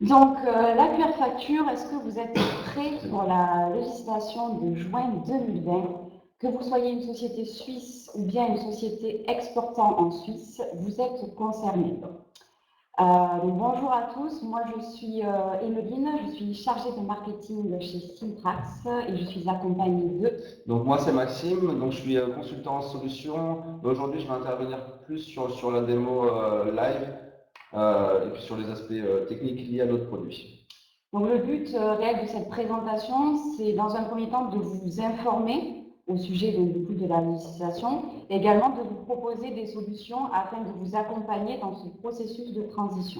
Donc, la QR facture, est-ce que vous êtes prêts pour la législation de juin 2020? Que vous soyez une société suisse ou bien une société exportant en Suisse, vous êtes concernés. Bonjour à tous, moi je suis Emeline, je suis chargée de marketing chez Simtrax et je suis accompagnée de... Donc moi c'est Maxime, donc je suis consultant en solutions. Aujourd'hui je vais intervenir plus sur la démo live et puis sur les aspects techniques liés à notre produit. Donc le but réel de cette présentation, c'est dans un premier temps de vous informer au sujet de la législation, et également de vous proposer des solutions afin de vous accompagner dans ce processus de transition.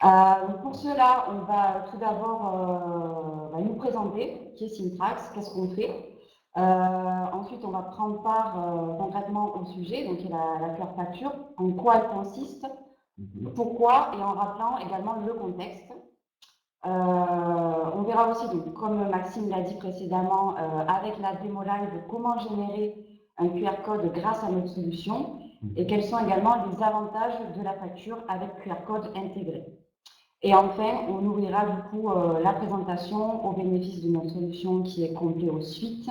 Pour cela, on va tout d'abord nous présenter qui est Simtrax, qu'est-ce qu'on fait. Ensuite, on va prendre part concrètement au sujet, donc qui est la QR facture, en quoi elle consiste, pourquoi, et en rappelant également le contexte. On verra aussi, donc, comme Maxime l'a dit précédemment, avec la démo live, comment générer un QR code grâce à notre solution et quels sont également les avantages de la facture avec QR code intégré. Et enfin, on ouvrira du coup la présentation au bénéfice de notre solution qui est complet aux suites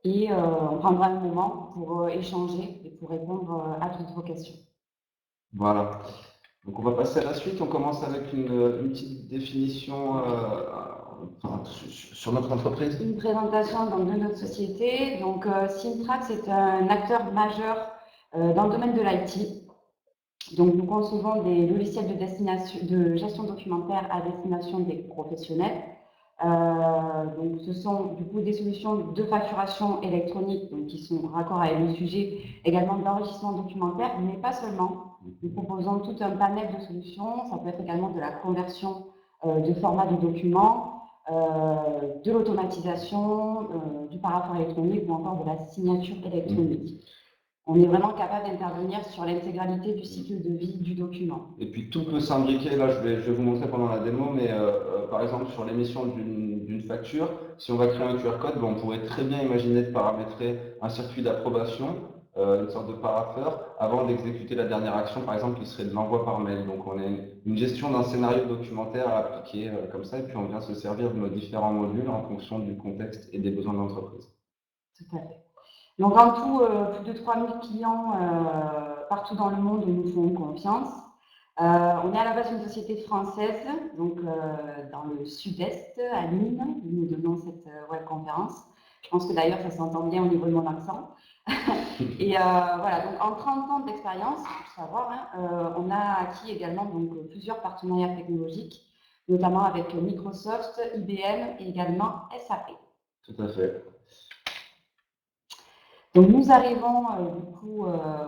et on prendra un moment pour échanger et pour répondre à toutes vos questions. Voilà. Donc on va passer à la suite. On commence avec une petite définition sur notre entreprise. Une présentation donc, de notre société. Donc Simtrax est un acteur majeur dans le domaine de l'IT. Donc nous concevons des logiciels de gestion documentaire à destination des professionnels. Donc ce sont du coup des solutions de facturation électronique donc, qui sont raccord avec le sujet, également d'enrichissement documentaire, mais pas seulement. Nous proposons tout un panel de solutions. Ça peut être également de la conversion de format de documents, de l'automatisation, du paraphore électronique ou encore de la signature électronique. On est vraiment capable d'intervenir sur l'intégralité du cycle de vie du document. Et puis tout peut s'imbriquer, là je vais vous montrer pendant la démo, mais par exemple sur l'émission d'une facture, si on va créer un QR code, on pourrait très bien imaginer de paramétrer un circuit d'approbation, une sorte de parapheur, avant d'exécuter la dernière action, par exemple, qui serait de l'envoi par mail. Donc on a une gestion d'un scénario documentaire à appliquer comme ça, et puis on vient se servir de nos différents modules en fonction du contexte et des besoins de l'entreprise. Tout à fait. Donc en tout, plus de 3000 clients partout dans le monde nous font confiance. On est à la base une société française, donc dans le sud-est, à Nîmes, où nous donnons cette webconférence. Je pense que d'ailleurs ça s'entend bien au niveau de mon accent. Et voilà, donc en 30 ans d'expérience, il faut savoir, on a acquis également donc, plusieurs partenariats technologiques, notamment avec Microsoft, IBM et également SAP. Tout à fait. Donc nous arrivons du coup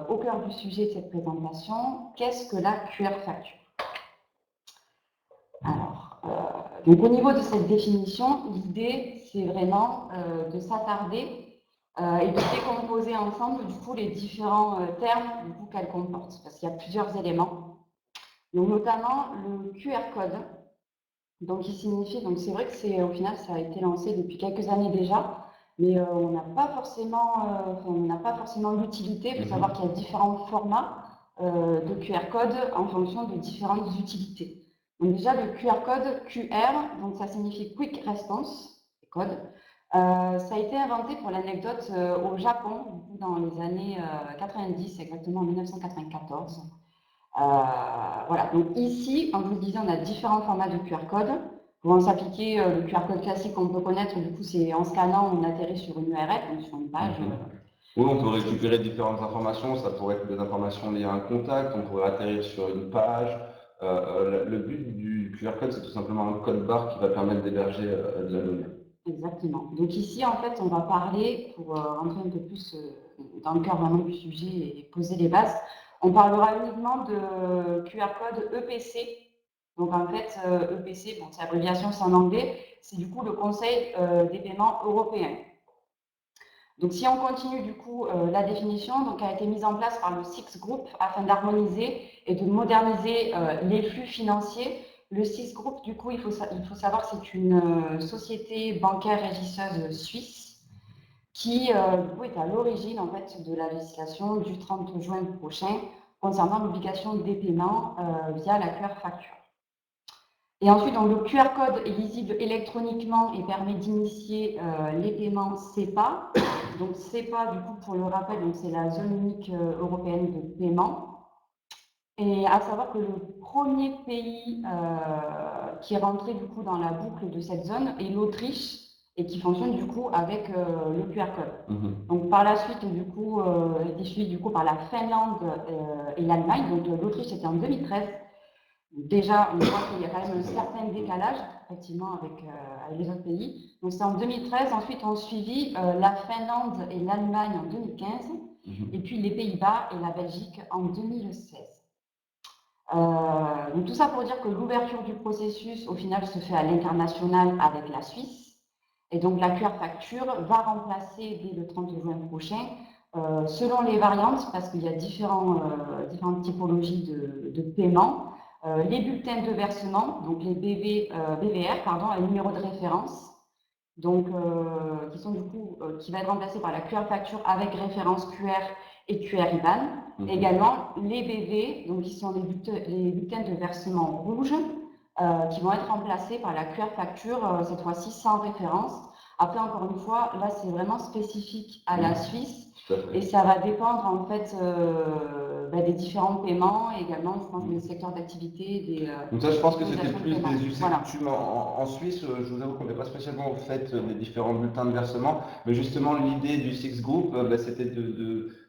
au cœur du sujet de cette présentation. Qu'est-ce que la QR facture? Alors, donc au niveau de cette définition, l'idée c'est vraiment de s'attarder et de décomposer ensemble du coup les différents termes du coup qu'elle comporte, parce qu'il y a plusieurs éléments. Donc notamment le QR code, donc qui signifie, donc c'est vrai que c'est au final ça a été lancé depuis quelques années déjà. Mais on n'a pas forcément l'utilité. Il faut savoir qu'il y a différents formats de QR code en fonction de différentes utilités. Donc déjà le QR code QR, donc ça signifie Quick Response code. Ça a été inventé pour l'anecdote au Japon dans les années 90, exactement en 1994. Voilà, donc ici, comme je vous le disais, on a différents formats de QR code. Pouvant s'appliquer le QR code classique qu'on peut connaître, du coup, c'est en scannant, on atterrit sur une URL, donc sur une page. Oui, on peut récupérer différentes informations. Ça pourrait être des informations liées à un contact, on pourrait atterrir sur une page. Le but du QR code, c'est tout simplement un code barre qui va permettre d'héberger de la donnée. Exactement. Donc ici, en fait, on va parler, pour rentrer un peu plus dans le cœur vraiment du sujet et poser les bases, on parlera uniquement de QR code EPC. Donc en fait, EPC, bon, c'est l'abréviation, c'est en anglais, c'est du coup le Conseil des paiements européens. Donc si on continue du coup la définition, donc a été mise en place par le SIX Group afin d'harmoniser et de moderniser les flux financiers. Le SIX Group, du coup, il faut savoir que c'est une société bancaire régisseuse suisse qui du coup est à l'origine en fait de la législation du 30 juin prochain concernant l'obligation des paiements via la QR facture. Et ensuite, donc, le QR code est lisible électroniquement et permet d'initier les paiements SEPA. Donc SEPA, du coup, pour le rappel, c'est la zone unique européenne de paiement. Et à savoir que le premier pays qui est rentré du coup dans la boucle de cette zone est l'Autriche et qui fonctionne du coup avec le QR code. Donc par la suite, du coup, est suivi du coup par la Finlande et l'Allemagne. Donc l'Autriche c'était en 2013. Déjà, on voit qu'il y a quand même un certain décalage, effectivement, avec les autres pays. Donc, c'est en 2013. Ensuite, on suivi la Finlande et l'Allemagne en 2015. Et puis, les Pays-Bas et la Belgique en 2016. Donc, tout ça pour dire que l'ouverture du processus, au final, se fait à l'international avec la Suisse. Et donc, la QR facture va remplacer dès le 30 juin prochain, selon les variantes, parce qu'il y a différentes typologies de paiement. Les bulletins de versement, donc les BVR, un numéro de référence, donc qui sont du coup qui va être remplacé par la QR facture avec référence QR et QR IBAN. Également les BV, donc qui sont les bulletins de versement rouges, qui vont être remplacés par la QR facture cette fois-ci sans référence. Après, encore une fois, là c'est vraiment spécifique à la Suisse. Et ça va dépendre en fait des différents paiements et également, je pense, des secteurs d'activité. Donc ça, je pense que c'était plus paiement. des us et coutumes en Suisse. Je vous avoue qu'on n'est pas spécialement au fait des différents bulletins de versement, mais justement l'idée du Six Group, c'était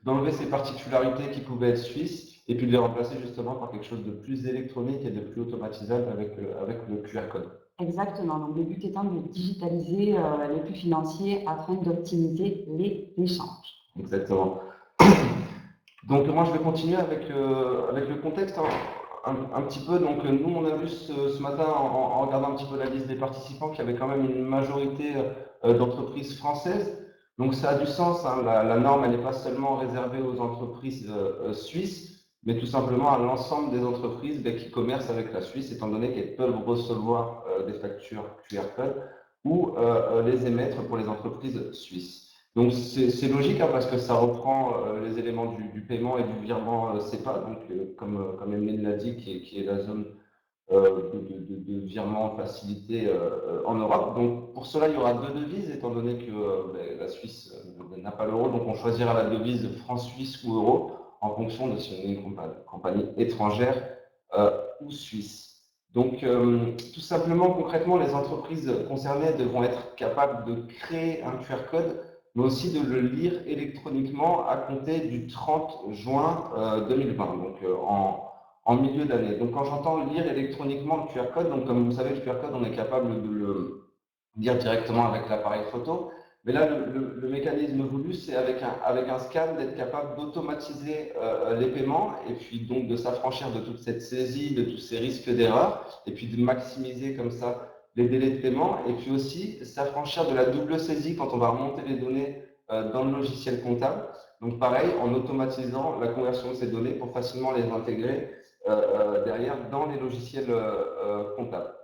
d'enlever ces particularités qui pouvaient être suisses et puis de les remplacer justement par quelque chose de plus électronique et de plus automatisable avec le QR code. Exactement. Donc le but étant de digitaliser les flux financiers afin d'optimiser les échanges. Exactement. Donc moi je vais continuer avec le contexte un petit peu. Donc nous on a vu ce matin en regardant un petit peu la liste des participants qu'il y avait quand même une majorité d'entreprises françaises. Donc ça a du sens, hein. La norme elle n'est pas seulement réservée aux entreprises suisses, mais tout simplement à l'ensemble des entreprises qui commercent avec la Suisse, étant donné qu'elles peuvent recevoir des factures QR code ou les émettre pour les entreprises suisses. Donc c'est logique, hein, parce que ça reprend les éléments du paiement et du virement SEPA, donc comme Emeline l'a dit, qui est la zone de virement facilité en Europe. Donc pour cela, il y aura deux devises, étant donné que la Suisse n'a pas l'euro, donc on choisira la devise franc suisse ou euro en fonction de si on est une compagnie étrangère ou suisse. Donc, tout simplement, concrètement, les entreprises concernées devront être capables de créer un QR code, mais aussi de le lire électroniquement à compter du 30 juin 2020, donc en milieu d'année. Donc, quand j'entends lire électroniquement le QR code, donc comme vous savez, le QR code, on est capable de le lire directement avec l'appareil photo. Mais là, le mécanisme voulu, c'est avec un scan d'être capable d'automatiser les paiements et puis donc de s'affranchir de toute cette saisie, de tous ces risques d'erreur et puis de maximiser comme ça les délais de paiement et puis aussi s'affranchir de la double saisie quand on va remonter les données dans le logiciel comptable. Donc pareil, en automatisant la conversion de ces données pour facilement les intégrer derrière dans les logiciels comptables.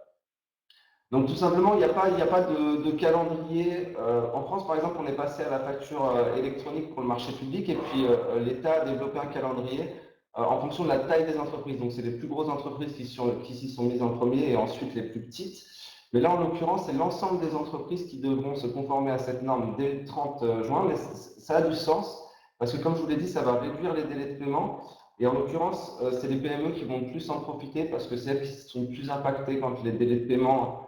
Donc tout simplement, il n'y a pas de calendrier. En France, par exemple, on est passé à la facture électronique pour le marché public et puis l'État a développé un calendrier en fonction de la taille des entreprises. Donc c'est les plus grosses entreprises qui s'y sont mises en premier et ensuite les plus petites. Mais là, en l'occurrence, c'est l'ensemble des entreprises qui devront se conformer à cette norme dès le 30 juin. Mais ça a du sens parce que, comme je vous l'ai dit, ça va réduire les délais de paiement. Et en l'occurrence, c'est les PME qui vont plus en profiter parce que c'est elles qui sont plus impactées quand les délais de paiement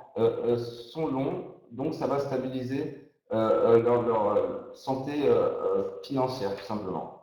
sont longs, donc ça va stabiliser leur santé financière, tout simplement.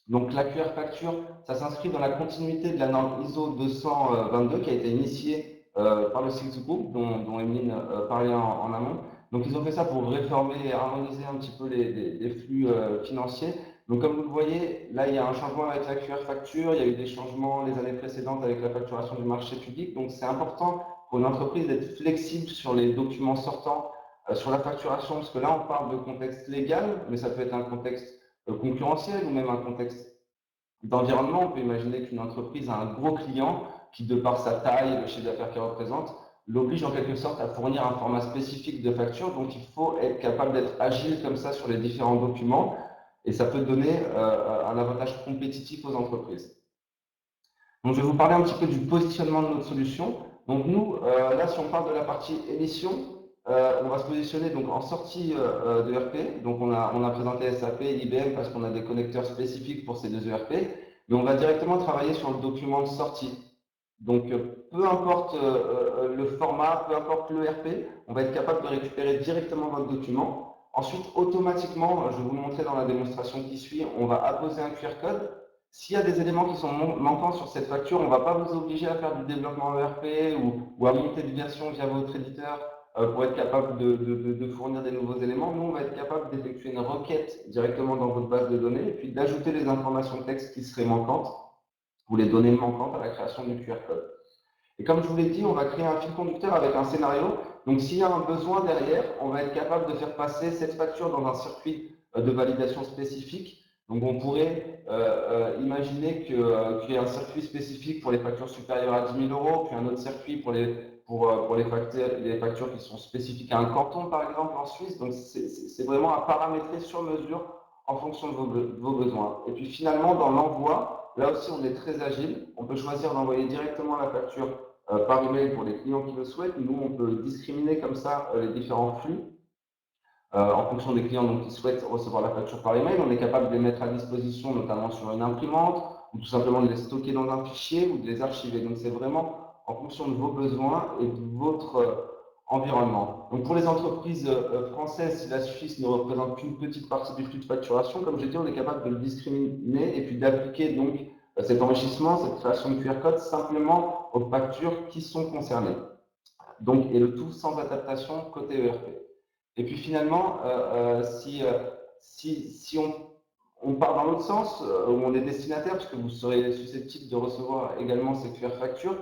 Donc la QR facture, ça s'inscrit dans la continuité de la norme ISO 222 qui a été initiée par le Six Group, dont Emeline parlait en amont. Donc ils ont fait ça pour réformer et harmoniser un petit peu les flux financiers. Donc comme vous le voyez, là il y a un changement avec la QR facture, il y a eu des changements les années précédentes avec la facturation du marché public, donc c'est important pour une entreprise d'être flexible sur les documents sortants, sur la facturation, parce que là, on parle de contexte légal, mais ça peut être un contexte concurrentiel ou même un contexte d'environnement. On peut imaginer qu'une entreprise a un gros client qui, de par sa taille et le chiffre d'affaires qu'elle représente, l'oblige en quelque sorte à fournir un format spécifique de facture. Donc, il faut être capable d'être agile comme ça sur les différents documents et ça peut donner un avantage compétitif aux entreprises. Donc, je vais vous parler un petit peu du positionnement de notre solution. Donc, nous, là, si on parle de la partie émission, on va se positionner donc en sortie de ERP. Donc, on a présenté SAP, IBM parce qu'on a des connecteurs spécifiques pour ces deux ERP. Mais on va directement travailler sur le document de sortie. Donc, peu importe le format, peu importe l'ERP, on va être capable de récupérer directement votre document. Ensuite, automatiquement, je vais vous montrer dans la démonstration qui suit, on va apposer un QR code. S'il y a des éléments qui sont manquants sur cette facture, on ne va pas vous obliger à faire du développement ERP ou à monter une version via votre éditeur pour être capable de fournir des nouveaux éléments. Nous, on va être capable d'effectuer une requête directement dans votre base de données et puis d'ajouter les informations texte qui seraient manquantes ou les données manquantes à la création du QR code. Et comme je vous l'ai dit, on va créer un fil conducteur avec un scénario. Donc, s'il y a un besoin derrière, on va être capable de faire passer cette facture dans un circuit de validation spécifique. Donc, on pourrait imaginer qu'il y ait un circuit spécifique pour les factures supérieures à 10 000 euros, puis un autre circuit pour les factures qui sont spécifiques à un canton, par exemple, en Suisse. Donc, c'est vraiment à paramétrer sur mesure en fonction de vos besoins. Et puis, finalement, dans l'envoi, là aussi, on est très agile. On peut choisir d'envoyer directement la facture par email pour les clients qui le souhaitent. Nous, on peut discriminer comme ça les différents flux en fonction des clients donc, qui souhaitent recevoir la facture par email. On est capable de les mettre à disposition, notamment sur une imprimante, ou tout simplement de les stocker dans un fichier ou de les archiver. Donc, c'est vraiment en fonction de vos besoins et de votre environnement. Donc, pour les entreprises françaises, si la Suisse ne représente qu'une petite partie du flux de facturation, comme j'ai dit, on est capable de le discriminer et puis d'appliquer donc cet enrichissement, cette création de QR code simplement aux factures qui sont concernées. Donc, et le tout sans adaptation côté ERP. Et puis finalement, si on part dans l'autre sens, où on est destinataire, puisque vous serez susceptible de recevoir également ces QR factures,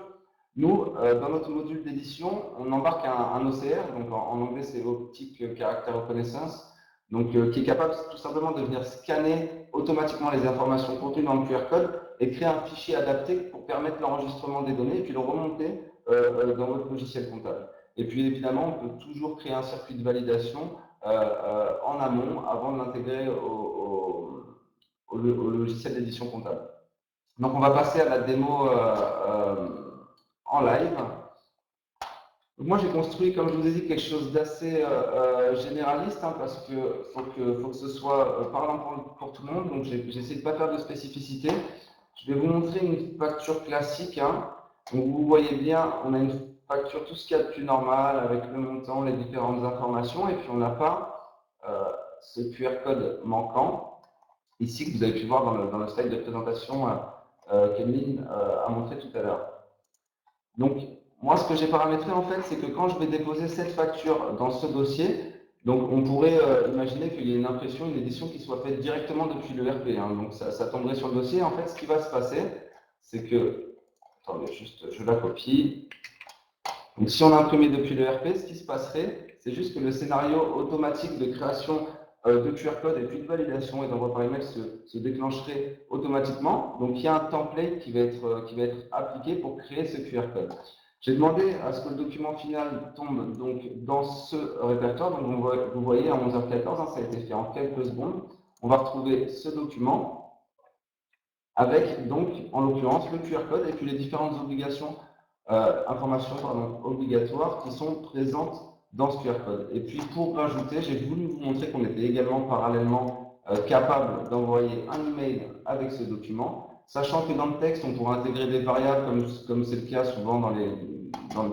nous, dans notre module d'édition, on embarque un OCR, donc en anglais c'est Optic Character Reconnaissance, donc qui est capable tout simplement de venir scanner automatiquement les informations contenues dans le QR code et créer un fichier adapté pour permettre l'enregistrement des données et puis le remonter dans votre logiciel comptable. Et puis évidemment, on peut toujours créer un circuit de validation en amont avant de l'intégrer au logiciel d'édition comptable. Donc on va passer à la démo en live. Donc, moi j'ai construit, comme je vous ai dit, quelque chose d'assez généraliste hein, parce qu'il faut que ce soit parlant pour tout le monde. Donc j'ai essayé de ne pas faire de spécificité. Je vais vous montrer une facture classique. Hein. Donc vous voyez bien, on a une facture, tout ce qu'il y a de plus normal avec le montant, les différentes informations, et puis on n'a pas ce QR code manquant, ici que vous avez pu voir dans le slide de présentation qu'Emeline a montré tout à l'heure. Donc moi ce que j'ai paramétré en fait, c'est que quand je vais déposer cette facture dans ce dossier, donc on pourrait imaginer qu'il y ait une impression, une édition qui soit faite directement depuis le RP. Hein, donc ça tomberait sur le dossier. En fait, ce qui va se passer, c'est que, attendez, juste, je la copie. Donc si on a imprimé depuis le RP, ce qui se passerait, c'est juste que le scénario automatique de création de QR code et puis de validation et d'envoi par email se déclencherait automatiquement. Donc il y a un template qui va être appliqué pour créer ce QR code. J'ai demandé à ce que le document final tombe donc dans ce répertoire. Donc vous voyez à 11h14, hein, ça a été fait en quelques secondes. On va retrouver ce document avec donc en l'occurrence le QR code et puis les différentes obligations, informations obligatoires qui sont présentes dans ce QR code. Et puis pour rajouter, j'ai voulu vous montrer qu'on était également parallèlement capable d'envoyer un email avec ce document, sachant que dans le texte, on pourra intégrer des variables comme c'est le cas souvent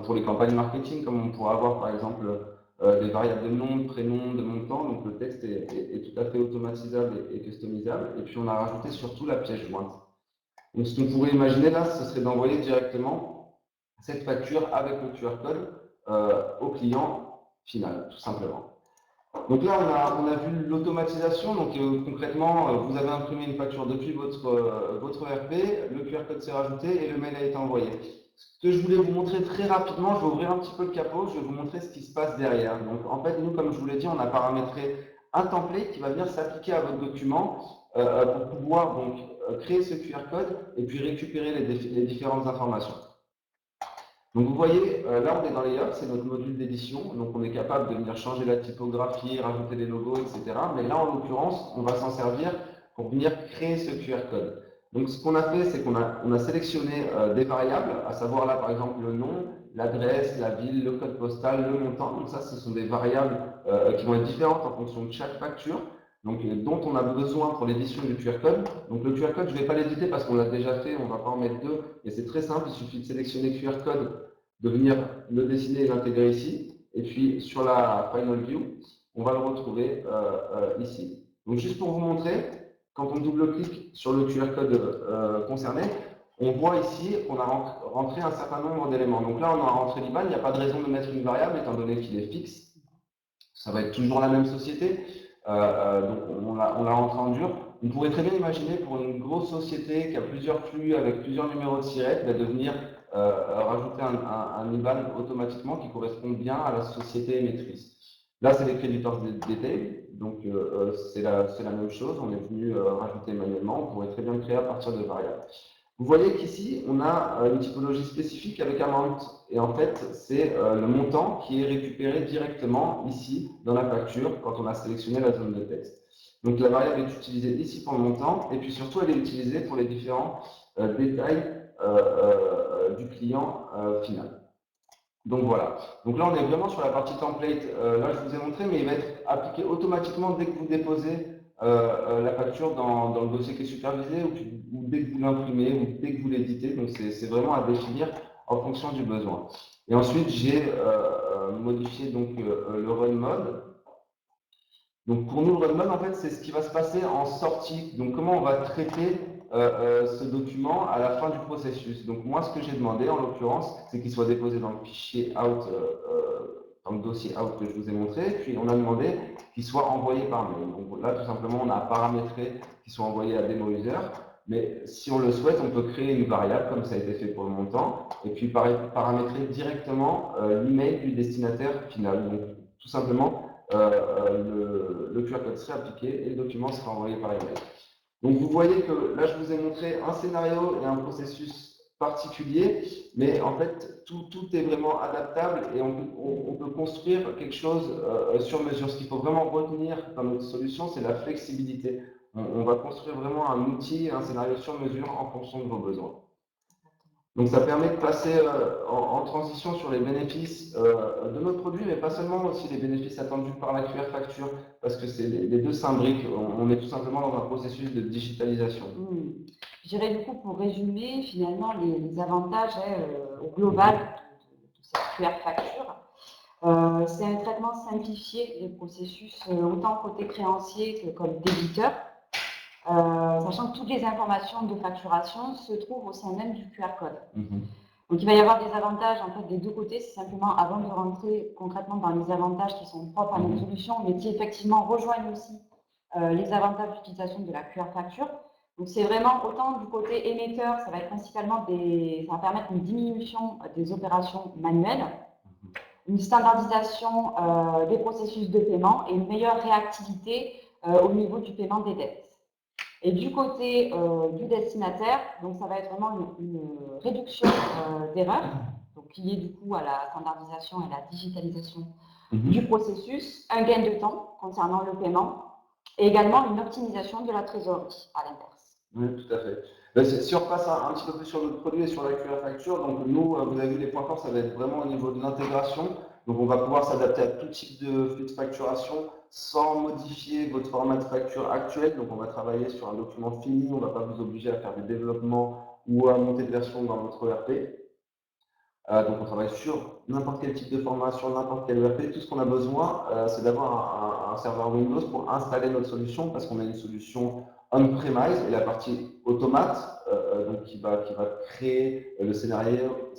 pour les campagnes marketing, comme on pourra avoir par exemple des variables de nom, de prénom, de montant. Donc le texte est tout à fait automatisable et customisable. Et puis on a rajouté surtout la pièce jointe. Donc ce qu'on pourrait imaginer là, ce serait d'envoyer directement cette facture avec le QR code au client final, tout simplement. Donc là, on a vu l'automatisation. Donc concrètement, vous avez imprimé une facture depuis votre ERP, le QR code s'est rajouté et le mail a été envoyé. Ce que je voulais vous montrer très rapidement, je vais ouvrir un petit peu le capot, je vais vous montrer ce qui se passe derrière. Donc en fait, nous, comme je vous l'ai dit, on a paramétré un template qui va venir s'appliquer à votre document pour pouvoir donc créer ce QR code et puis récupérer les différentes informations. Donc vous voyez, là on est dans les Hubs, c'est notre module d'édition, donc on est capable de venir changer la typographie, rajouter les logos, etc. Mais là en l'occurrence, on va s'en servir pour venir créer ce QR code. Donc, ce qu'on a fait, c'est qu'on a sélectionné des variables, à savoir là, par exemple, le nom, l'adresse, la ville, le code postal, le montant. Donc, ça, ce sont des variables qui vont être différentes en fonction de chaque facture, donc, dont on a besoin pour l'édition du QR code. Donc, le QR code, je ne vais pas l'éditer parce qu'on l'a déjà fait, on ne va pas en mettre deux, mais c'est très simple, il suffit de sélectionner QR code, de venir le dessiner et l'intégrer ici. Et puis, sur la Final View, on va le retrouver ici. Donc, juste pour vous montrer, quand on double-clique sur le QR code concerné, on voit ici qu'on a rentré un certain nombre d'éléments. Donc là, on a rentré l'IBAN, il n'y a pas de raison de mettre une variable étant donné qu'il est fixe. Ça va être toujours la même société. Donc on l'a rentré en dur. On pourrait très bien imaginer pour une grosse société qui a plusieurs flux avec plusieurs numéros de SIRET, de venir rajouter un IBAN automatiquement qui correspond bien à la société émettrice. Là, c'est les creditors detail, donc c'est la même chose. On est venu rajouter manuellement. On pourrait très bien le créer à partir de variables. Vous voyez qu'ici, on a une typologie spécifique avec amount. Et en fait, c'est le montant qui est récupéré directement ici dans la facture quand on a sélectionné la zone de texte. Donc la variable est utilisée ici pour le montant et puis surtout elle est utilisée pour les différents détails du client final. Donc voilà. Donc là, on est vraiment sur la partie template. Là, je vous ai montré, mais il va être appliqué automatiquement dès que vous déposez la facture dans le dossier qui est supervisé ou dès que vous l'imprimez ou dès que vous l'éditez. Donc c'est vraiment à définir en fonction du besoin. Et ensuite, j'ai modifié donc le run mode. Donc pour nous, le run mode, en fait, c'est ce qui va se passer en sortie. Donc comment on va traiter ce document à la fin du processus. Donc moi, ce que j'ai demandé, en l'occurrence, c'est qu'il soit déposé dans le fichier out, dans le dossier out que je vous ai montré. Puis on a demandé qu'il soit envoyé par mail. Donc là, tout simplement, on a paramétré qu'il soit envoyé à Demo User. Mais si on le souhaite, on peut créer une variable, comme ça a été fait pour le montant, et puis paramétrer directement l'email du destinataire final. Donc tout simplement, le QR code serait appliqué et le document sera envoyé par email. Donc vous voyez que là, je vous ai montré un scénario et un processus particulier, mais en fait, tout est vraiment adaptable et on peut construire quelque chose sur mesure. Ce qu'il faut vraiment retenir dans notre solution, c'est la flexibilité. On va construire vraiment un outil, un scénario sur mesure en fonction de vos besoins. Donc ça permet de passer en transition sur les bénéfices de notre produit, mais pas seulement, aussi les bénéfices attendus par la QR facture, parce que c'est les deux s'imbriquent. On est tout simplement dans un processus de digitalisation. Je dirais du coup, pour résumer, finalement, les avantages au global de cette QR facture, c'est un traitement simplifié des processus, autant côté créancier que comme débiteur. Sachant que toutes les informations de facturation se trouvent au sein même du QR code. Donc il va y avoir des avantages en fait des deux côtés, c'est simplement avant de rentrer concrètement dans les avantages qui sont propres à notre solution, mais qui effectivement rejoignent aussi les avantages d'utilisation de la QR facture. Donc c'est vraiment autant du côté émetteur, ça va être principalement ça va permettre une diminution des opérations manuelles, une standardisation des processus de paiement et une meilleure réactivité au niveau du paiement des dettes. Et du côté du destinataire, donc ça va être vraiment une réduction d'erreurs, donc liée du coup à la standardisation et la digitalisation du processus, un gain de temps concernant le paiement et également une optimisation de la trésorerie à l'inverse. Oui, tout à fait. Si on repasse un petit peu plus sur notre produit et sur la QR facture, donc nous, vous avez vu les points forts, ça va être vraiment au niveau de l'intégration. Donc on va pouvoir s'adapter à tout type de flux de facturation sans modifier votre format de facture actuel. Donc on va travailler sur un document fini, on ne va pas vous obliger à faire des développements ou à monter de version dans votre ERP. Donc on travaille sur n'importe quel type de format, sur n'importe quel ERP. Tout ce qu'on a besoin, c'est d'avoir un serveur Windows pour installer notre solution parce qu'on a une solution on-premise et la partie automate donc qui va créer le scénario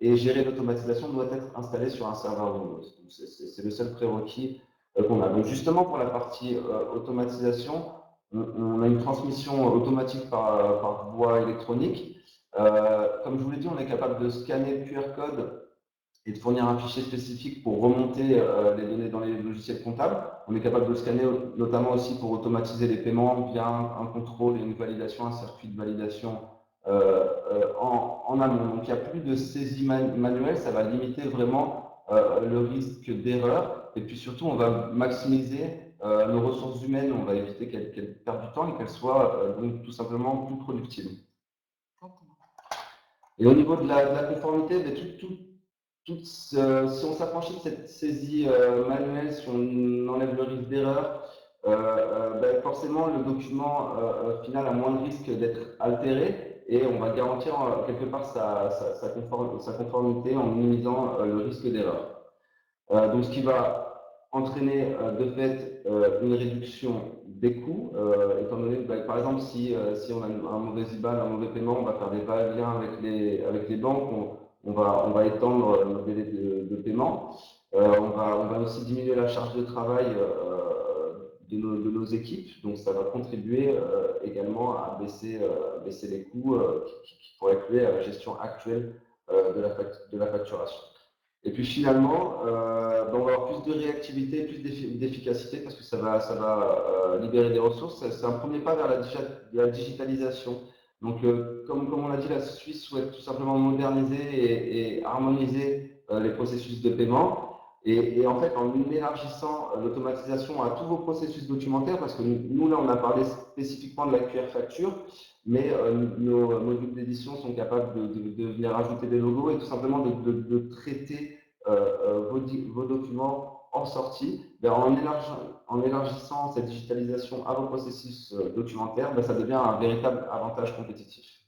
et gérer l'automatisation doit être installée sur un serveur Windows. C'est le seul prérequis qu'on a. Donc justement pour la partie automatisation, on a une transmission automatique par voie électronique. Comme je vous l'ai dit, on est capable de scanner le QR code et de fournir un fichier spécifique pour remonter les données dans les logiciels comptables. On est capable de le scanner notamment aussi pour automatiser les paiements via un contrôle et une validation, un circuit de validation en amont. Donc il n'y a plus de saisie manuelle, ça va limiter vraiment le risque d'erreur. Et puis surtout, on va maximiser nos ressources humaines, on va éviter qu'elles perdent du temps et qu'elles soient donc tout simplement plus productives. Et au niveau de la conformité, si on s'affranchit de cette saisie manuelle, si on enlève le risque d'erreur, forcément le document final a moins de risque d'être altéré et on va garantir quelque part sa conformité en minimisant le risque d'erreur. Donc ce qui va entraîner de fait une réduction des coûts, étant donné que par exemple si on a un mauvais IBAN, un mauvais paiement, on va faire des va-et-vient avec les banques, on va étendre nos délais de paiement. On va aussi diminuer la charge de travail de nos équipes, donc ça va contribuer également à baisser les coûts qui pourraient être liés à la gestion actuelle de la facturation. Et puis finalement, on va avoir plus de réactivité, plus d'efficacité parce que ça va libérer des ressources. C'est un premier pas vers la digitalisation. Donc, comme on l'a dit, la Suisse souhaite tout simplement moderniser et harmoniser les processus de paiement. Et en fait, en élargissant l'automatisation à tous vos processus documentaires, parce que nous, là, on a parlé spécifiquement de la QR facture, mais nos modules d'édition sont capables de venir ajouter des logos et tout simplement de traiter vos documents en sortie. En élargissant cette digitalisation à vos processus documentaires, ça devient un véritable avantage compétitif.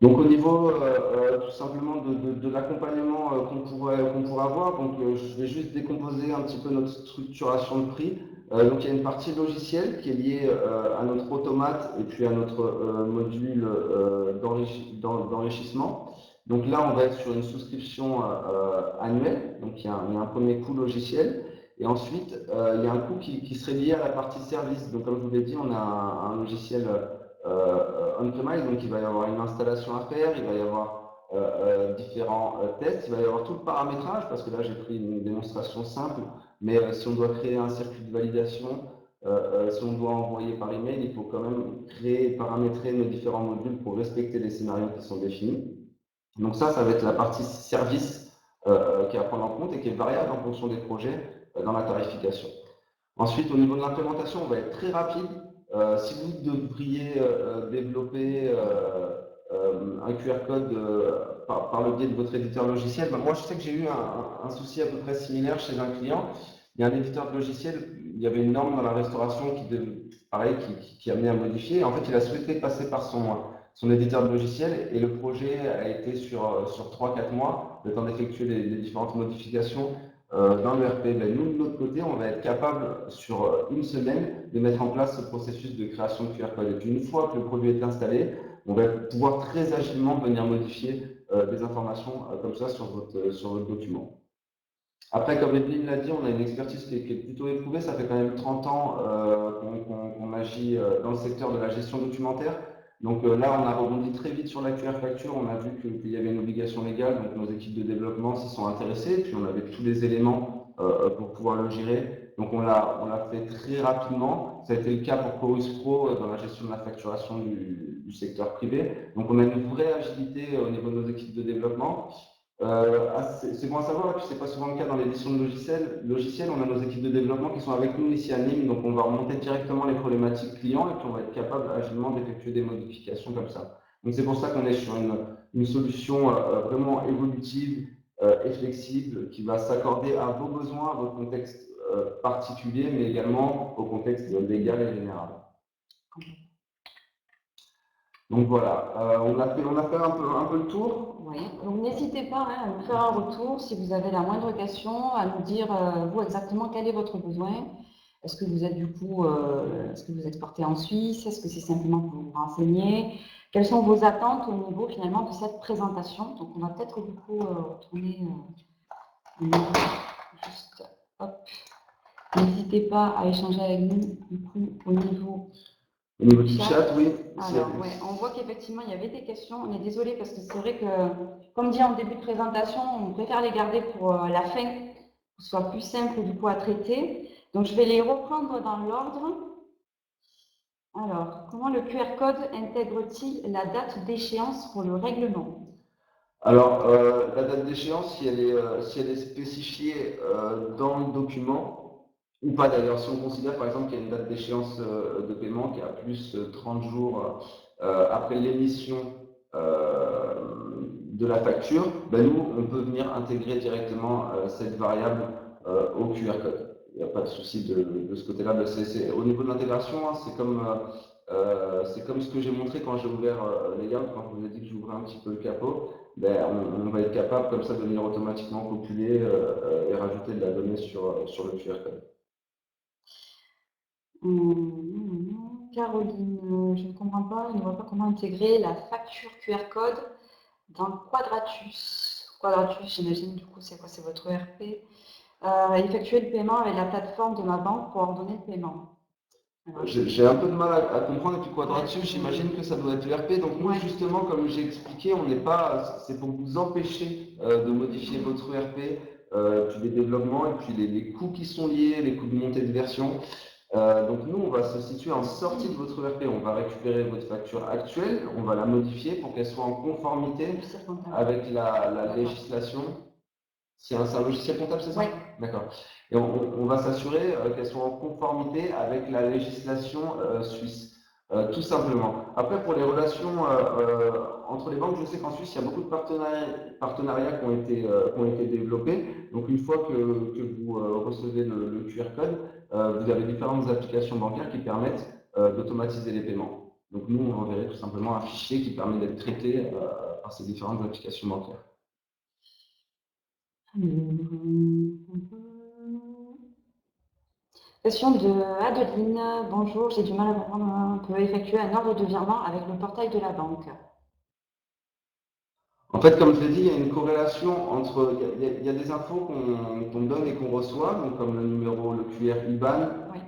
Donc au niveau tout simplement de l'accompagnement qu'on pourrait avoir, donc je vais juste décomposer un petit peu notre structuration de prix. Donc il y a une partie logicielle qui est liée à notre automate et puis à notre module d'enrichissement. Donc là on va être sur une souscription annuelle, donc il y a un premier coût logiciel. Et ensuite, il y a un coût qui serait lié à la partie service. Donc comme je vous l'ai dit, on a un logiciel on-premise, donc il va y avoir une installation à faire, il va y avoir différents tests, il va y avoir tout le paramétrage, parce que là j'ai pris une démonstration simple, mais si on doit créer un circuit de validation, si on doit envoyer par email, il faut quand même créer et paramétrer nos différents modules pour respecter les scénarios qui sont définis. Donc ça va être la partie service qui est à prendre en compte et qui est variable en fonction des projets dans la tarification. Ensuite, au niveau de l'implémentation, on va être très rapide. Si vous devriez développer un QR code par le biais de votre éditeur logiciel, moi je sais que j'ai eu un souci à peu près similaire chez un client. Il y a un éditeur de logiciel, il y avait une norme dans la restauration qui amenait à modifier. En fait, il a souhaité passer par son éditeur de logiciel et le projet a été sur 3-4 mois, le temps d'effectuer les différentes modifications dans le RP. Nous, de notre côté, on va être capable, sur une semaine, de mettre en place ce processus de création de QR code. Et puis, une fois que le produit est installé, on va pouvoir très agilement venir modifier des informations comme ça sur votre document. Après, comme Evelyne l'a dit, on a une expertise qui est plutôt éprouvée. Ça fait quand même 30 ans qu'on agit dans le secteur de la gestion documentaire. Donc là, on a rebondi très vite sur la QR facture. On a vu qu'il y avait une obligation légale, donc nos équipes de développement s'y sont intéressées. Puis on avait tous les éléments pour pouvoir le gérer. Donc on l'a fait très rapidement. Ça a été le cas pour Chorus Pro dans la gestion de la facturation du secteur privé. Donc on a une vraie agilité au niveau de nos équipes de développement. C'est bon à savoir, et puis c'est pas souvent le cas dans l'édition de logiciels. On a nos équipes de développement qui sont avec nous ici à Nîmes, donc on va remonter directement les problématiques clients et puis on va être capable agilement d'effectuer des modifications comme ça. Donc c'est pour ça qu'on est sur une solution vraiment évolutive et flexible qui va s'accorder à vos besoins, à votre contexte particulier, mais également au contexte légal et général. Donc voilà, on a fait un peu le tour. Oui, donc n'hésitez pas à nous faire un retour si vous avez la moindre question, à nous dire vous exactement quel est votre besoin. Est-ce que vous êtes du coup, est-ce que vous exportez en Suisse? Est-ce que c'est simplement pour vous renseigner? Quelles sont vos attentes au niveau finalement de cette présentation? Donc on va peut-être du coup retourner juste hop. N'hésitez pas à échanger avec nous du coup au niveau du chat, oui. Alors, ouais, on voit qu'effectivement, il y avait des questions. On est désolé parce que c'est vrai que, comme dit en début de présentation, on préfère les garder pour la fin, pour que ce soit plus simple du coup à traiter. Donc, je vais les reprendre dans l'ordre. Alors, comment le QR code intègre-t-il la date d'échéance pour le règlement? Alors, la date d'échéance, si elle est spécifiée dans le document, ou pas d'ailleurs, si on considère par exemple qu'il y a une date d'échéance de paiement qui est à plus 30 jours après l'émission euh, de la facture, ben nous, on peut venir intégrer directement cette variable au QR code. Il n'y a pas de souci de ce côté-là. Ben, au niveau de l'intégration, hein, c'est comme ce que j'ai montré quand j'ai ouvert les Layout, quand je vous ai dit que j'ouvrais un petit peu le capot. Ben, on va être capable comme ça de venir automatiquement populer et rajouter de la donnée sur le QR code. Caroline, je ne comprends pas, je ne vois pas comment intégrer la facture QR code dans Quadratus. Quadratus, j'imagine, du coup, c'est quoi? C'est votre ERP. Effectuer le paiement avec la plateforme de ma banque pour ordonner le paiement. J'ai un peu de mal à comprendre, et puis Quadratus, j'imagine que ça doit être l'ERP. Donc nous, justement, comme j'ai expliqué, on n'est pas, c'est pour vous empêcher de modifier votre ERP, puis les développements, et puis les coûts qui sont liés, les coûts de montée de version. Donc nous, on va se situer en sortie de votre ERP. On va récupérer votre facture actuelle, on va la modifier pour qu'elle soit en conformité avec la législation. C'est un logiciel comptable, c'est ça? Oui. D'accord. Et on va s'assurer qu'elles soient en conformité avec la législation suisse, tout simplement. Après, pour les relations entre les banques, je sais qu'en Suisse, il y a beaucoup de partenariats qui ont été développés. Donc, une fois que vous recevez le QR code, vous avez différentes applications bancaires qui permettent d'automatiser les paiements. Donc, nous, on enverrait tout simplement un fichier qui permet d'être traité par ces différentes applications bancaires. Question de Adeline. Bonjour, j'ai du mal à comprendre. On peut effectuer un ordre de virement avec le portail de la banque. En fait, comme je l'ai dit, il y a une corrélation entre. Il y a des infos qu'on donne et qu'on reçoit, donc comme le numéro, le QR IBAN, Oui.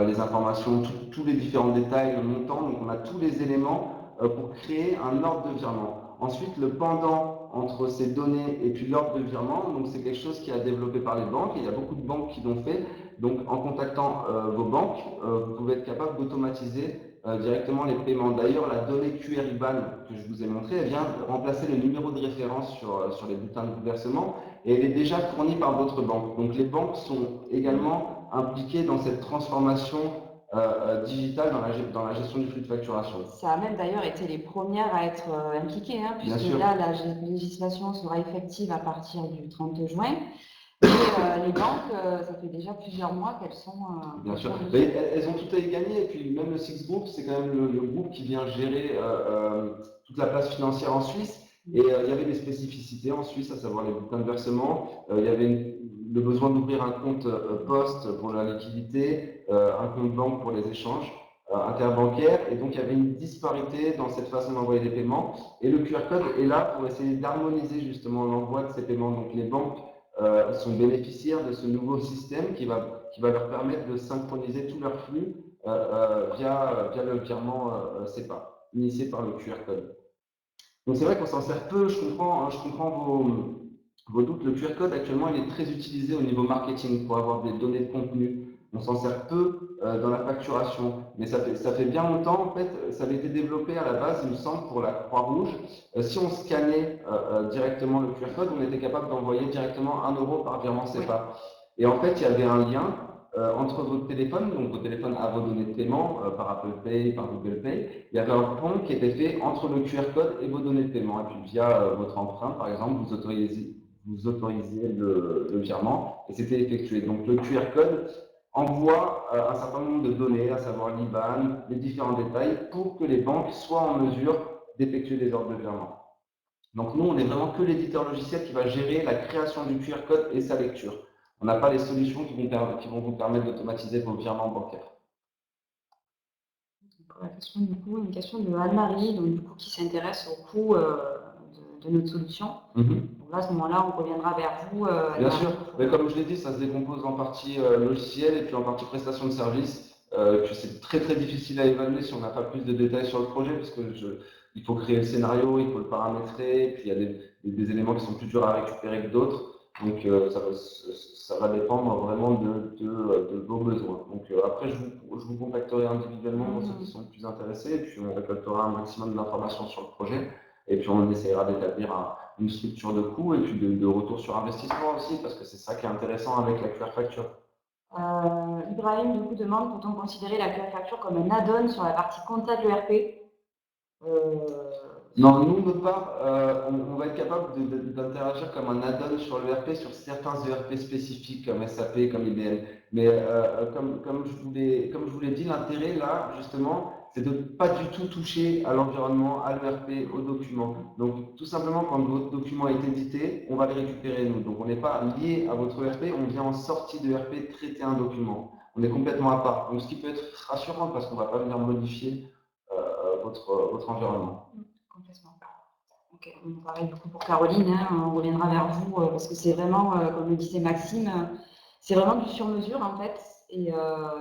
les informations, tous les différents détails, le montant. Donc, on a tous les éléments pour créer un ordre de virement. Ensuite, le pendant entre ces données et puis l'ordre de virement, donc c'est quelque chose qui est développé par les banques. Et il y a beaucoup de banques qui l'ont fait. Donc, en contactant vos banques, vous pouvez être capable d'automatiser directement les paiements. D'ailleurs, la donnée QR IBAN que je vous ai montrée, elle vient remplacer le numéro de référence sur les bulletins de versement et elle est déjà fournie par votre banque. Donc, les banques sont également impliquées dans cette transformation digitale dans la gestion du flux de facturation. Ça a même d'ailleurs été les premières à être impliquées, hein, puisque là, la législation sera effective à partir du 30 juin. Et les banques, ça fait déjà plusieurs mois qu'elles sont. Bien sûr. Mais elles ont tout à y gagner. Et puis même le Six Group, c'est quand même le groupe qui vient gérer toute la place financière en Suisse. Et il y avait des spécificités en Suisse, à savoir les bulletins de versement. Il y avait le besoin d'ouvrir un compte poste pour la liquidité, un compte banque pour les échanges interbancaires. Et donc il y avait une disparité dans cette façon d'envoyer des paiements. Et le QR code est là pour essayer d'harmoniser justement l'envoi de ces paiements. Donc les banques sont bénéficiaires de ce nouveau système qui va leur permettre de synchroniser tous leurs flux via le virement SEPA, initié par le QR code. Donc c'est vrai qu'on s'en sert peu, je comprends vos doutes. Le QR code actuellement il est très utilisé au niveau marketing pour avoir des données de contenu. On s'en sert peu dans la facturation, mais ça fait bien longtemps en fait, ça avait été développé à la base, il me semble, pour la Croix-Rouge. Si on scannait directement le QR code, on était capable d'envoyer directement 1 euro par virement SEPA. Et en fait, il y avait un lien entre votre téléphone, donc votre téléphone a vos données de paiement par Apple Pay, par Google Pay. Il y avait un pont qui était fait entre le QR code et vos données de paiement. Et puis via votre emprunt, par exemple, vous autorisez le virement et c'était effectué. Donc le QR code envoie un certain nombre de données, à savoir l'IBAN, les différents détails, pour que les banques soient en mesure d'effectuer des ordres de virement. Donc nous, on est vraiment que l'éditeur logiciel qui va gérer la création du QR code et sa lecture. On n'a pas les solutions qui vont vous permettre d'automatiser vos virements bancaires. Une question de Anne-Marie, donc du coup qui s'intéresse au coût de notre solution. Donc là, à ce moment-là, on reviendra vers vous. Bien sûr, mais comme je l'ai dit, ça se décompose en partie logiciel et puis en partie prestation de service. Puis c'est très très difficile à évaluer si on n'a pas plus de détails sur le projet, parce que il faut créer le scénario, il faut le paramétrer, puis il y a des éléments qui sont plus durs à récupérer que d'autres. Donc ça va dépendre vraiment de vos besoins. Donc après, je vous contacterai individuellement pour ceux qui sont plus intéressés, et puis on récoltera un maximum d'informations sur le projet. Et puis on essaiera d'établir une structure de coût et puis de retour sur investissement aussi, parce que c'est ça qui est intéressant avec la QR Facture. Ibrahim du coup demande, peut-on considérer la QR Facture comme un add-on sur la partie comptable de l'ERP? Non, nous, de notre part, on va être capable d'interagir comme un add-on sur l'ERP, sur certains ERP spécifiques comme SAP, comme IBM. Mais comme je vous l'ai dit, l'intérêt là, justement, c'est de pas du tout toucher à l'environnement, à l'ERP, aux documents. Donc, tout simplement, quand votre document est édité, on va les récupérer nous. Donc, on n'est pas lié à votre ERP, on vient en sortie de ERP traiter un document. On est complètement à part. Donc, ce qui peut être rassurant parce qu'on ne va pas venir modifier votre environnement. Complètement. Ok, pareil du coup pour Caroline, hein, on reviendra vers vous parce que c'est vraiment, comme le disait Maxime, c'est vraiment du sur-mesure en fait, et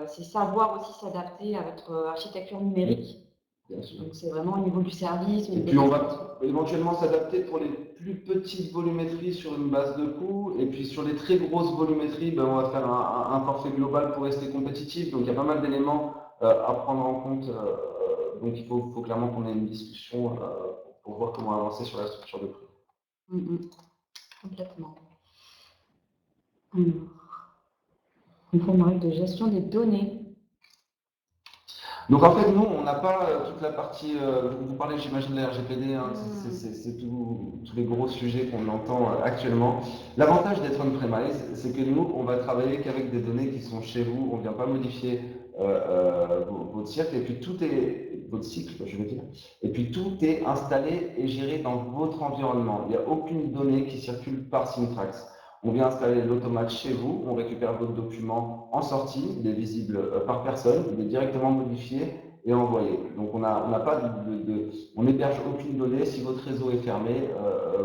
c'est savoir aussi s'adapter à votre architecture numérique. Bien sûr. Donc c'est vraiment au niveau du service. Et puis on va éventuellement s'adapter pour les plus petites volumétries sur une base de coût, et puis sur les très grosses volumétries, ben, on va faire un forfait global pour rester compétitif. Donc il y a pas mal d'éléments à prendre en compte. Donc il faut clairement qu'on ait une discussion pour voir comment avancer sur la structure de prix. Complètement. Une règle de gestion des données. Donc en fait, nous, on n'a pas toute la partie, vous parlez, j'imagine, de la RGPD, hein, c'est tous les gros sujets qu'on entend actuellement. L'avantage d'être on-premise, c'est que nous, on va travailler qu'avec des données qui sont chez vous, on ne vient pas modifier votre cycle, et puis tout est, votre cycle, je veux dire, et puis tout est installé et géré dans votre environnement. Il n'y a aucune donnée qui circule par Syntrax. On vient installer l'automate chez vous, on récupère votre document en sortie, il est visible par personne, il est directement modifié et envoyé. Donc on n'a pas on n'héberge aucune donnée. Si votre réseau est fermé,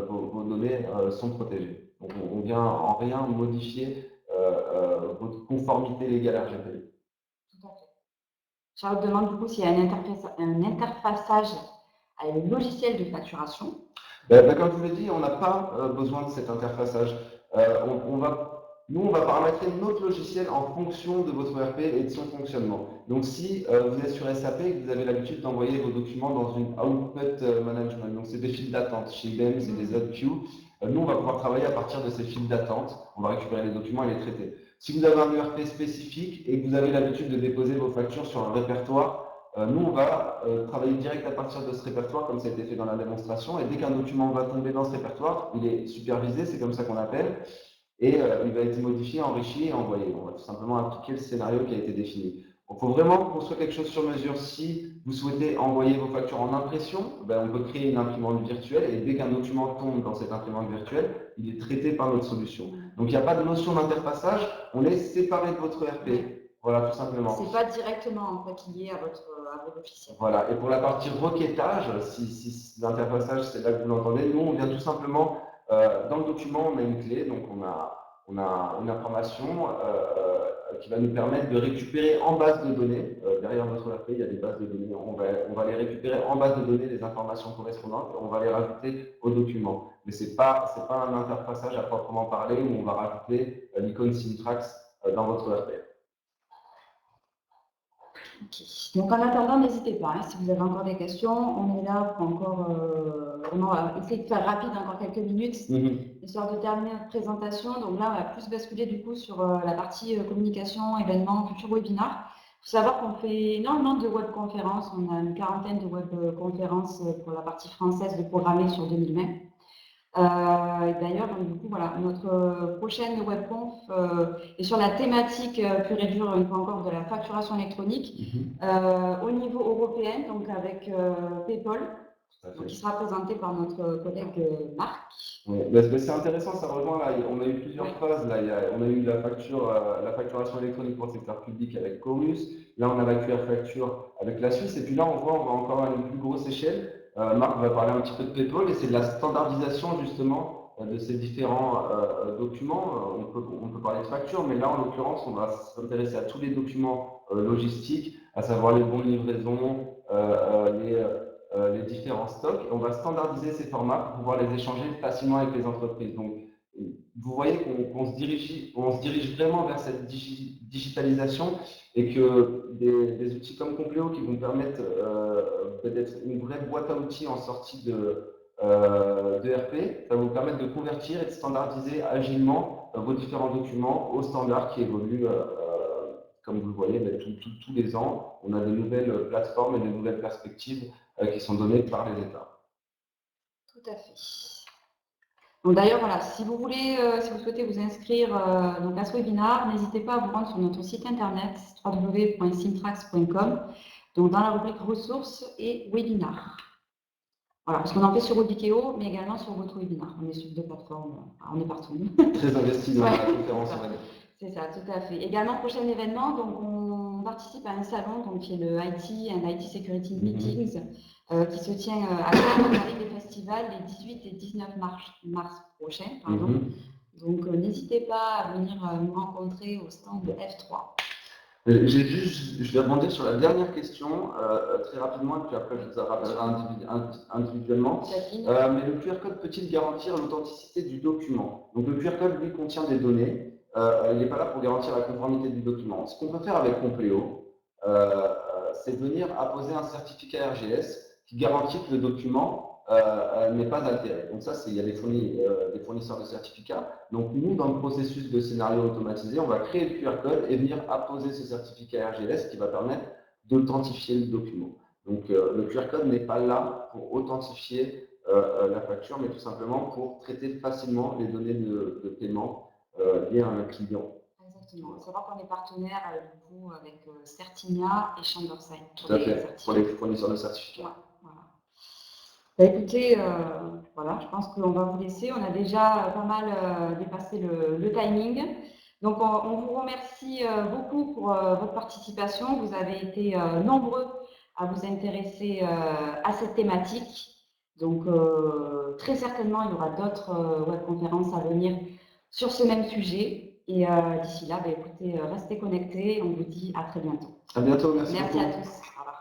vos données sont protégées. Donc on vient en rien modifier votre conformité légale RGPD. Tout à fait. Charlotte demande du coup s'il y a un interfaçage à un logiciel de facturation. Comme je vous l'ai dit, on n'a pas besoin de cet interfaçage. Nous, on va paramétrer notre logiciel en fonction de votre ERP et de son fonctionnement. Donc, si vous êtes sur SAP et que vous avez l'habitude d'envoyer vos documents dans une output management, donc c'est des files d'attente. Chez IBM, c'est des queues. Nous, on va pouvoir travailler à partir de ces files d'attente. On va récupérer les documents et les traiter. Si vous avez un ERP spécifique et que vous avez l'habitude de déposer vos factures sur un répertoire, nous, on va travailler direct à partir de ce répertoire, comme ça a été fait dans la démonstration. Et dès qu'un document va tomber dans ce répertoire, il est supervisé, c'est comme ça qu'on appelle, et il va être modifié, enrichi et envoyé. On va tout simplement appliquer le scénario qui a été défini. Il faut vraiment construire quelque chose sur mesure. Si vous souhaitez envoyer vos factures en impression, on peut créer une imprimante virtuelle, et dès qu'un document tombe dans cette imprimante virtuelle, il est traité par notre solution. Donc il n'y a pas de notion d'interfaçage, on est séparé de votre ERP. Voilà, tout simplement. C'est pas directement en fait lié à votre logiciel. Voilà, et pour la partie requêtage, si l'interfaçage c'est là que vous l'entendez, nous on vient tout simplement, dans le document on a une clé, donc on a une information qui va nous permettre de récupérer en base de données, derrière votre ERP il y a des bases de données, on va les récupérer en base de données, les informations correspondantes, et on va les rajouter au document. Mais c'est pas un interfaçage à proprement parler où on va rajouter l'icône Syntrax dans votre ERP. Okay. Donc en attendant, n'hésitez pas, hein, si vous avez encore des questions, on est là pour encore essayer de faire rapide encore quelques minutes, histoire de terminer notre présentation. Donc là, on va plus basculer du coup sur la partie communication, événements, futurs webinaires. Il faut savoir qu'on fait énormément de webconférences, on a une quarantaine de webconférences pour la partie française de programmer sur 2020. D'ailleurs, du coup, voilà, notre prochaine webconf est sur la thématique pure et dure, une fois encore, de la facturation électronique au niveau européen, donc avec PayPal, qui sera présenté par notre collègue Marc. Oui, c'est intéressant, ça rejoint là. On a eu plusieurs phases. Là, on a eu la facturation électronique pour le secteur public avec Chorus. Là, on a la QR facture avec la Suisse. Et puis là, on va encore à une plus grosse échelle. Marc va parler un petit peu de PayPal, et c'est de la standardisation justement de ces différents documents. On peut parler de facture, mais là en l'occurrence on va s'intéresser à tous les documents logistiques, à savoir les bons de livraison, les différents stocks, et on va standardiser ces formats pour pouvoir les échanger facilement avec les entreprises. Donc vous voyez qu'on se dirige vraiment vers cette digitalisation, et que des outils comme Compleo qui vont permettre d'être une vraie boîte à outils en sortie de d'ERP, ça va vous permettre de convertir et de standardiser agilement vos différents documents aux standards qui évoluent, comme vous le voyez, tous les ans. On a de nouvelles plateformes et de nouvelles perspectives qui sont données par les États. Tout à fait. Donc d'ailleurs, voilà, si vous voulez, si vous souhaitez vous inscrire donc à ce webinaire, n'hésitez pas à vous rendre sur notre site internet www.simtrax.com, donc dans la rubrique ressources et webinaires. Voilà, parce qu'on en fait sur Webikeo, mais également sur votre webinaire. On est sur 2 plateformes, on est partout. Très investi dans la conférence. C'est ça, tout à fait. Également, prochain événement, donc on participe à un salon donc, qui est le IT and IT Security Meetings, qui se tient à Cannes, avec des festivals les 18 et 19 mars prochains. Donc n'hésitez pas à venir nous rencontrer au stand de F3. Je vais rebondir sur la dernière question très rapidement, et puis après je vous rappellerai individuellement. Mais le QR code peut-il garantir l'authenticité du document? Donc le QR code, lui, contient des données. Il n'est pas là pour garantir la conformité du document. Ce qu'on peut faire avec Compleo, c'est venir apposer un certificat RGS qui garantit que le document n'est pas altéré. Donc ça, il y a des fournisseurs de certificats. Donc nous, dans le processus de scénario automatisé, on va créer le QR code et venir apposer ce certificat RGS qui va permettre d'authentifier le document. Donc le QR code n'est pas là pour authentifier la facture, mais tout simplement pour traiter facilement les données de paiement liées à un client. Exactement. Il faut savoir qu'on est partenaire du coup, avec Certinia et Chamberside. Tout à fait, pour les fournisseurs de certificats. Ouais, voilà. Bah, écoutez, voilà, je pense qu'on va vous laisser. On a déjà pas mal dépassé le timing. Donc, on vous remercie beaucoup pour votre participation. Vous avez été nombreux à vous intéresser à cette thématique. Donc, très certainement, il y aura d'autres webconférences à venir sur ce même sujet. Et d'ici là, bah, écoutez, restez connectés. On vous dit à très bientôt. À bientôt, merci. Merci à tous. Au revoir.